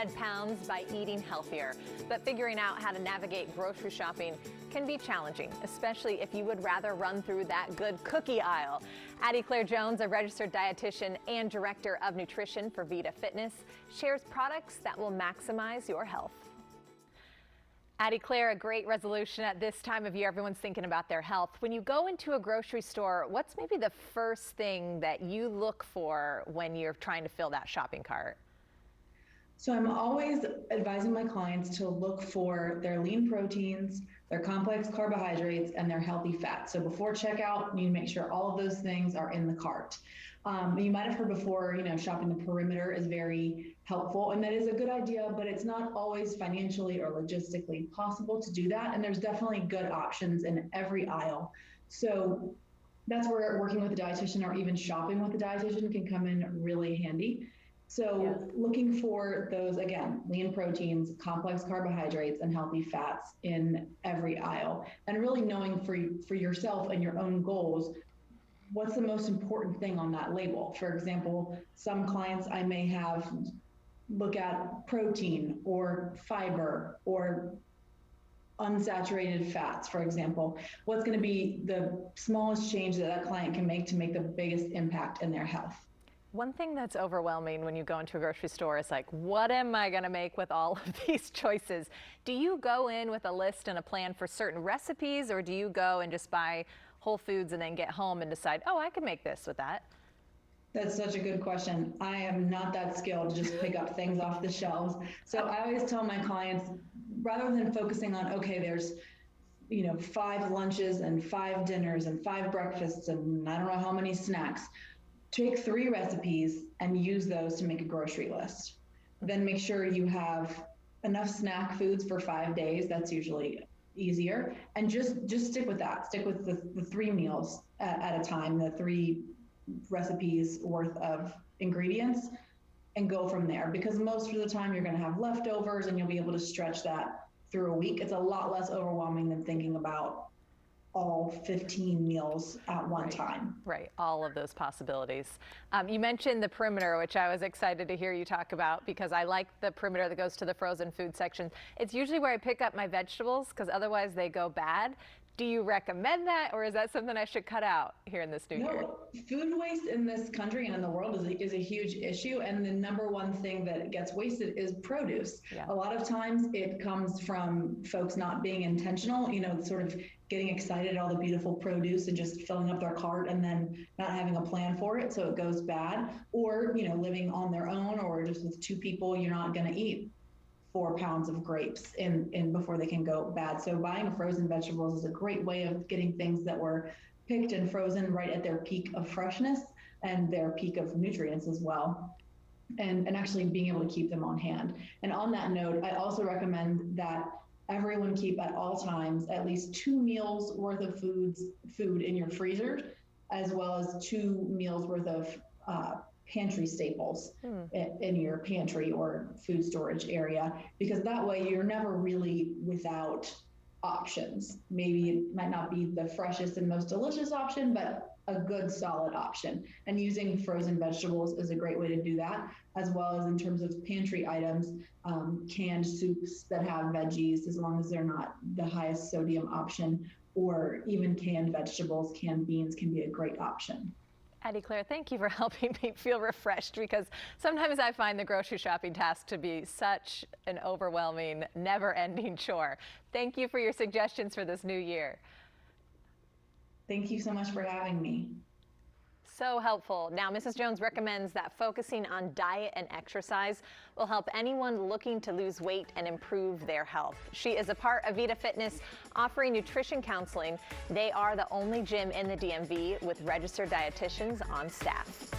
Pounds by eating healthier, but figuring out how to navigate grocery shopping can be challenging, especially if you would rather run through that good cookie aisle. Addie Claire Jones, a registered dietitian and director of nutrition for Vida Fitness, shares products that will maximize your health. Addie Claire, a great resolution at this time of year. Everyone's thinking about their health. When you go into a grocery store, what's maybe the first thing that you look for when you're trying to fill that shopping cart? So I'm always advising my clients to look for their lean proteins, their complex carbohydrates, and their healthy fats. So before checkout, you need to make sure all of those things are in the cart. You might have heard before, shopping the perimeter is very helpful, and that is a good idea, but it's not always financially or logistically possible to do that. And there's definitely good options in every aisle. So that's where working with a dietitian or even shopping with a dietitian can come in really handy. So looking for those, again, lean proteins, complex carbohydrates, and healthy fats in every aisle, and really knowing for yourself and your own goals, what's the most important thing on that label. For example, some clients I may have look at protein or fiber or unsaturated fats, for example. What's going to be the smallest change that client can make to make the biggest impact in their health? One thing that's overwhelming when you go into a grocery store is like, what am I going to make with all of these choices? Do you go in with a list and a plan for certain recipes, or do you go and just buy whole foods and then get home and decide, oh, I can make this with that? That's such a good question. I am not that skilled to just pick up things off the shelves. So I always tell my clients, rather than focusing on, okay, there's 5 lunches and 5 dinners and 5 breakfasts and I don't know how many snacks, take 3 recipes and use those to make a grocery list. Then make sure you have enough snack foods for 5 days. That's usually easier. And just stick with that. Stick with the 3 meals at a time, the 3 recipes worth of ingredients, and go from there. Because most of the time you're going to have leftovers and you'll be able to stretch that through a week. It's a lot less overwhelming than thinking about all 15 meals at one time. Right, all of those possibilities. You mentioned the perimeter, which I was excited to hear you talk about, because I like the perimeter that goes to the frozen food section. It's usually where I pick up my vegetables, because otherwise they go bad. Do you recommend that, or is that something I should cut out here in this new year? Food waste in this country and in the world is a huge issue, and the number one thing that gets wasted is produce. A lot of times it comes from folks not being intentional, sort of getting excited at all the beautiful produce and just filling up their cart and then not having a plan for it, so it goes bad. Or, living on their own, or just with 2 people, you're not going to eat 4 pounds of grapes in before they can go bad. So buying frozen vegetables is a great way of getting things that were picked and frozen right at their peak of freshness and their peak of nutrients as well, and actually being able to keep them on hand. And on that note, I also recommend that everyone keep at all times at least 2 meals worth of food in your freezer, as well as 2 meals worth of pantry staples in your pantry or food storage area, because that way you're never really without options. Maybe it might not be the freshest and most delicious option, but a good solid option. And using frozen vegetables is a great way to do that, as well as in terms of pantry items, canned soups that have veggies, as long as they're not the highest sodium option, or even canned vegetables, canned beans can be a great option. Addie Claire, thank you for helping me feel refreshed, because sometimes I find the grocery shopping task to be such an overwhelming, never-ending chore. Thank you for your suggestions for this new year. Thank you so much for having me. So helpful. Now, Mrs. Jones recommends that focusing on diet and exercise will help anyone looking to lose weight and improve their health. She is a part of Vida Fitness, offering nutrition counseling. They are the only gym in the DMV with registered dietitians on staff.